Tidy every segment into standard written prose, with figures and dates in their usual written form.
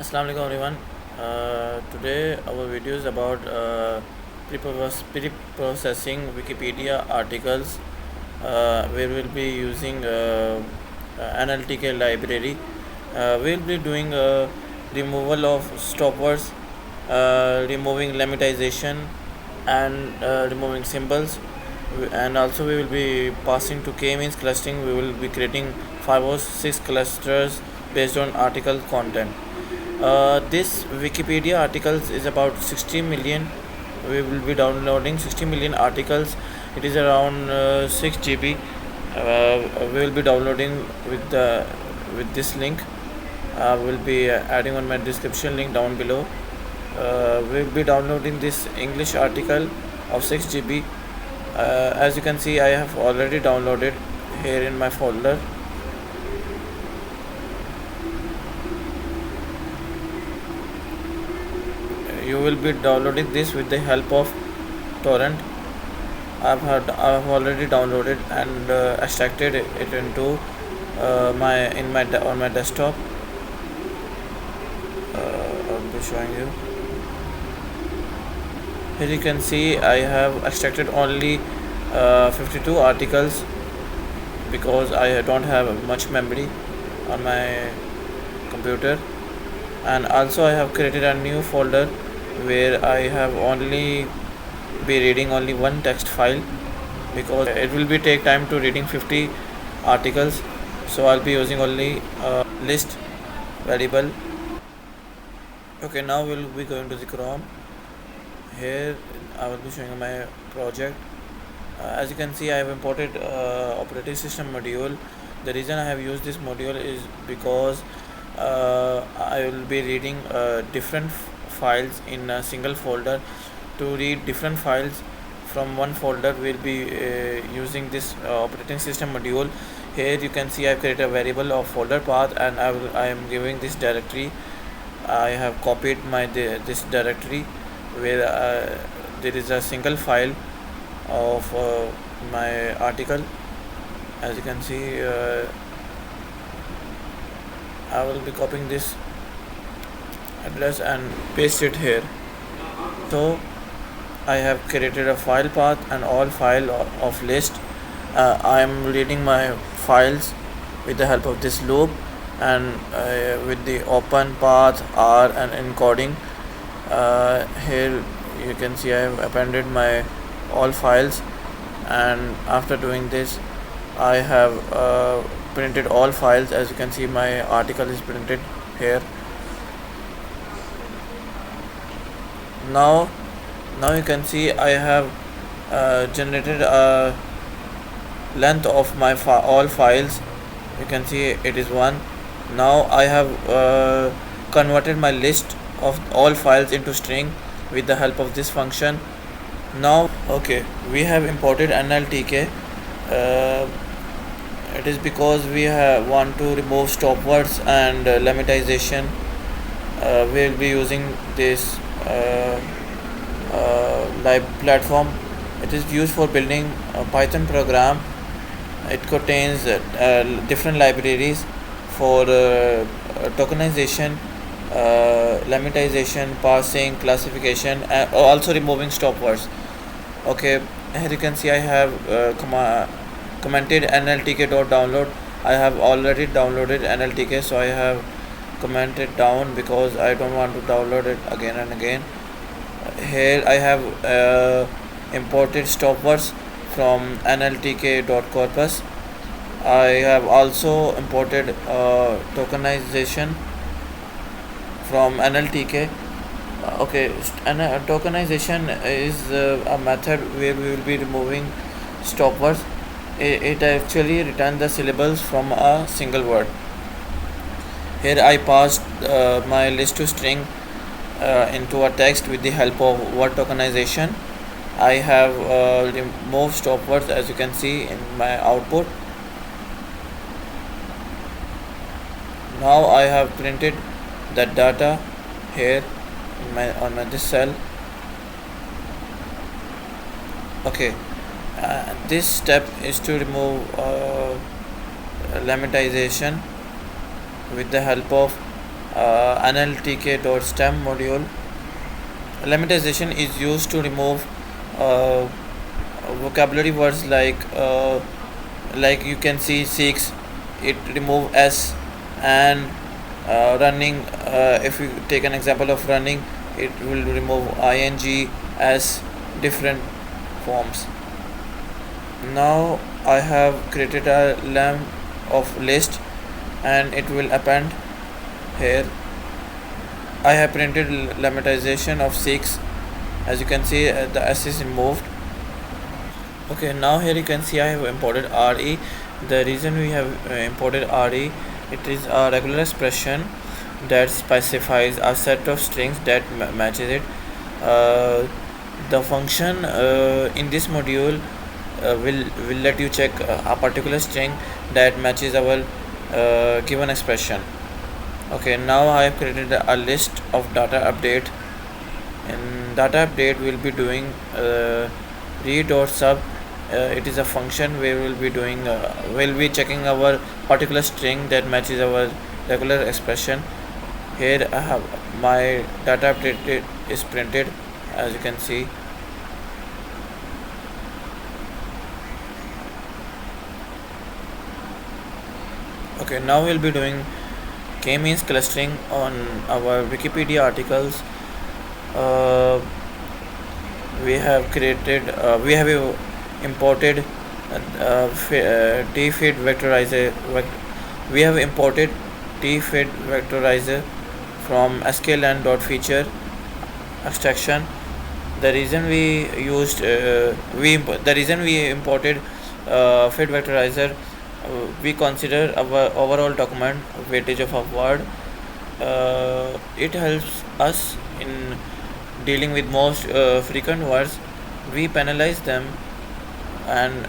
Assalamu alaikum everyone. Today our video is about pre-processing Wikipedia articles. We will be using NLTK library. We will be doing removal of stopwords, removing lemmatization, and removing symbols. And also we will be passing to k-means clustering. We will be creating 5 or 6 clusters based on article content. This Wikipedia articles is about 60 million. We will be downloading 60 million articles. It is around 6 GB. We will be downloading with this link. I will be adding on my description link down below. We will be downloading this English article of 6 GB. As you can see, I have already downloaded here in my folder. You will be downloading this with the help of torrent. I've already downloaded and extracted it into on my desktop. I'll be showing you. Here you can see I have extracted only 52 articles because I don't have much memory on my computer, and also I have created a new folder where I have only be reading only one text file because it will be take time to reading 50 articles, so I'll be using only list variable. Okay, now we'll be going to the Chrome. Here I will be showing you my project. As you can see, I have imported operating system module. The reason I have used this module is because I will be reading different files in a single folder. To read different files from one folder, we'll be using this operating system module. Here you can see I have created a variable of folder path, and I am giving this directory. I have copied this directory where there is a single file of my article. As you can see, I will be copying this address and paste it here. So I have created a file path and all file of list. I am reading my files with the help of this loop, and with the open path r and encoding. Here you can see I have appended my all files, and after doing this I have printed all files. As you can see, my article is printed here. Now you can see I have generated a length of my all files. You can see it is 1. Now I have converted my list of all files into string with the help of this function. Now okay, we have imported NLTK. It is because we want to remove stopwords and lemmatization. We will be using this live platform. It is used for building a Python program. It contains different libraries for tokenization, lemmatization, parsing, classification, and also removing stopwords. Okay, here you can see I have commented nltk.download. I have already downloaded NLTK, so I have commented down because I don't want to download it again and again. Here I have imported stopwords from nltk.corpus. I have also imported tokenization from NLTK. Okay, and tokenization is a method where we will be removing stopwords. It actually returns the syllables from a single word. Here I passed my list to string into a text with the help of word tokenization. I have removed stopwords, as you can see in my output. Now I have printed that data here on this cell. Okay, this step is to remove lemmatization with the help of NLTK.stem module. Lemmatization is used to remove uh, vocabulary words like you can see six. It remove s, and running. If you take an example of running, it will remove ing as different forms. Now I have created a lamp of list, and it will append here. I have printed lemmatization of 6. As you can see, the s is removed. Okay, now here you can see I have imported re. The reason we have imported re, it is a regular expression that specifies a set of strings that matches it. uh, the function in this module will let you check a particular string that matches our given expression. Okay, now I have created a list of data update. In data update we'll be doing read.sub. It is a function where we'll be checking our particular string that matches our regular expression. Here I have my data update is printed, as you can see. Okay, now we'll be doing k-means clustering on our Wikipedia articles. uh, we have imported tfeed vectorizer. We have imported tfeed vectorizer from sklearn.feature extraction. The reason we used the reason we imported feed vectorizer, we consider our overall document weightage of a word. It helps us in dealing with most frequent words. We penalize them and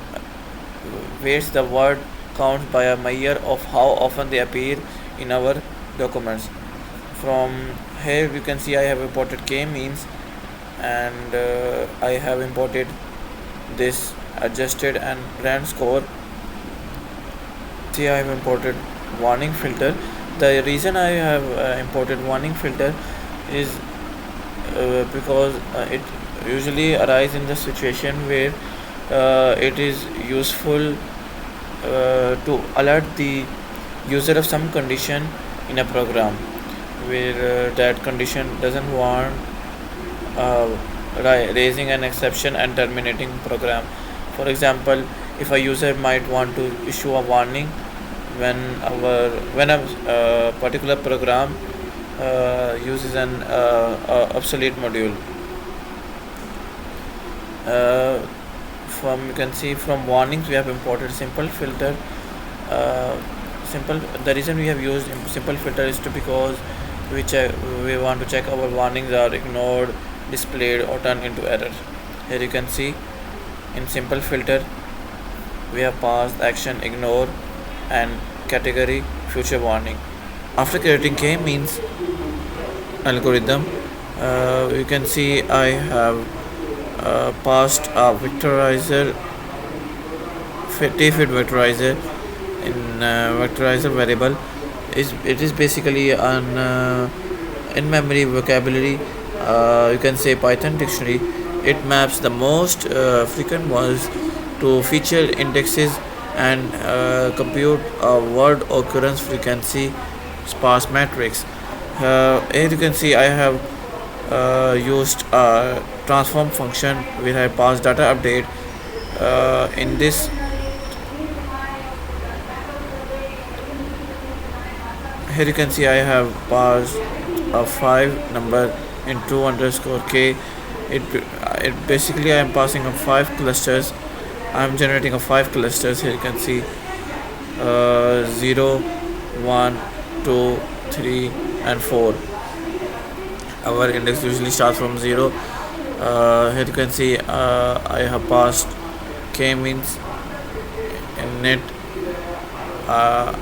weights the word count by a measure of how often they appear in our documents. From here you can see I have imported k-means, and I have imported this adjusted and brand score. See, I have imported warning filter. The reason I have imported warning filter is because it usually arises in the situation where it is useful to alert the user of some condition in a program where that condition doesn't want raising an exception and terminating program. For example, if a user might want to issue a warning when when a particular program uses an obsolete module. uh, from you can see from warnings we have imported simple filter. uh, Simple, the reason we have used simple filter is to because we want to check our warnings are ignored, displayed, or turned into error. Here you can see in simple filter we have passed action ignore and category future warning. After creating k-means algorithm, you can see I have passed a vectorizer tfeed vectorizer in vectorizer variable. It is basically an in-memory vocabulary, you can say Python dictionary. It maps the most frequent words to feature indexes and compute a word occurrence frequency sparse matrix. Here you can see I have used a transform function where I pass data update. In this, here you can see I have passed a 5 number into underscore k. It basically I am passing a 5 clusters. I am generating a 5 clusters. Here you can see 0, 1, 2, 3, and 4. Our index usually starts from 0. Here you can see I have passed k-means in it. uh,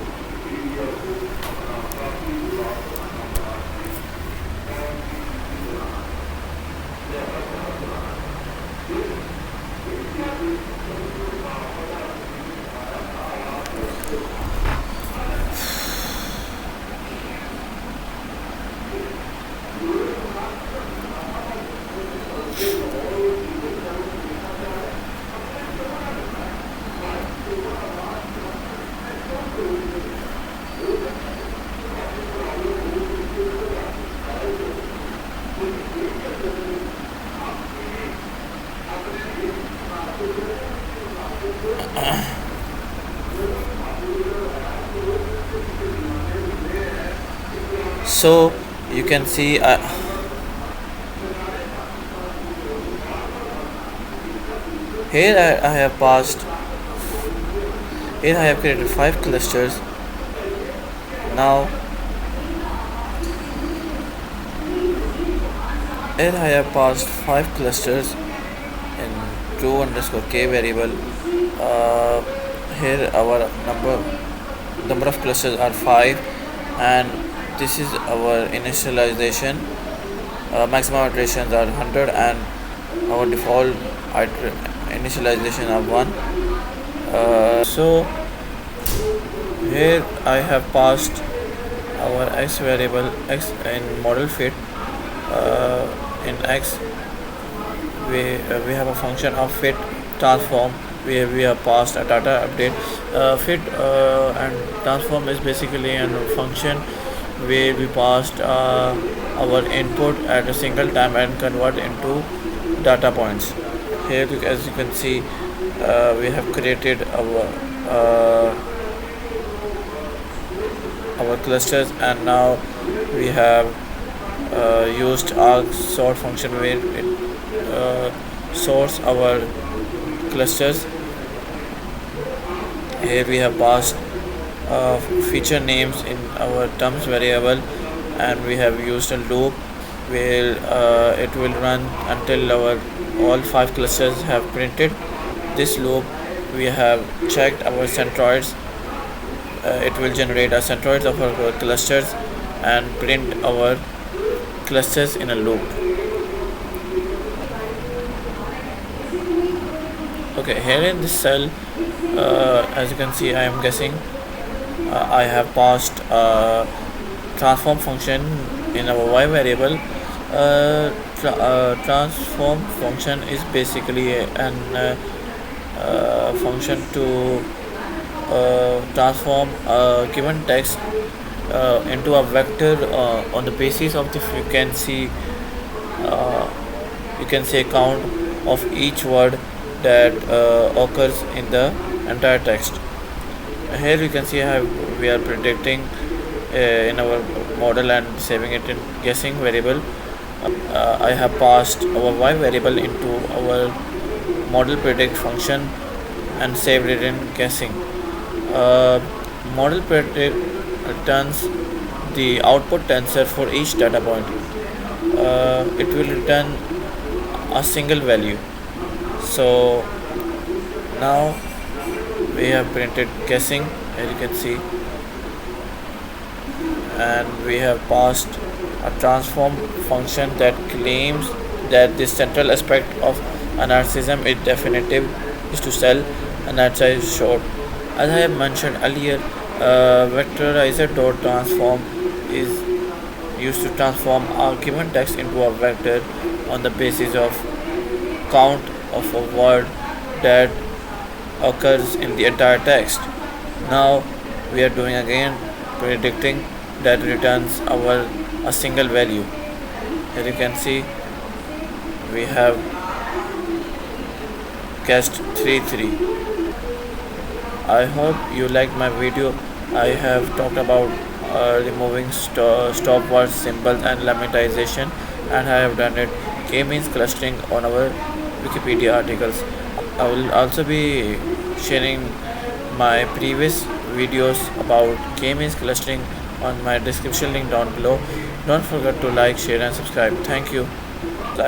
So you can see here I have passed. Here I have created 5 clusters. Now here I have passed 5 clusters in true underscore k variable. Uh, Here our number of clusters are 5, and this is our initialization. Maximum iterations are 100, and our default initialization are 1. So here I have passed our x variable x in model fit. In x we have a function of fit transform where we have passed a data update. Fit and transform is basically a function where we passed our input at a single time and convert into data points. Here as you can see, we have created our clusters, and now we have used arg sort function where it sorts our clusters. Here we have passed feature names in our terms variable, and we have used a loop where it will run until our all 5 clusters have printed. This loop we have checked our centroids. It will generate a centroids of our clusters and print our clusters in a loop. Okay, here in this cell, as you can see, I am guessing I have passed transform function in our y variable. Transform function is basically an function to transform a given text into a vector on the basis of the frequency. uh, you can say count of each word that occurs in the entire text. Here you can see how we are predicting in our model and saving it in guessing variable. I have passed our y variable into our model predict function and saved it in guessing. Uh, Model predict returns the output tensor for each data point. It will return a single value. So now we have printed guessing, as you can see, and we have passed a transform function that claims that the central aspect of anarchism is definitive is to sell anarchism is short. As I have mentioned earlier, vectorizer dot transform is used to transform a given text into a vector on the basis of count of a word that occurs in the entire text. Now we are doing again predicting that returns our a single value. As you can see, we have guessed 3 3. I hope you liked my video. I have talked about removing stopwords, symbols, and lemmatization, and I have done it k-means clustering on our Wikipedia articles. I will also be sharing my previous videos about k-means clustering on my description link down below. Don't forget to like, share, and subscribe. Thank you.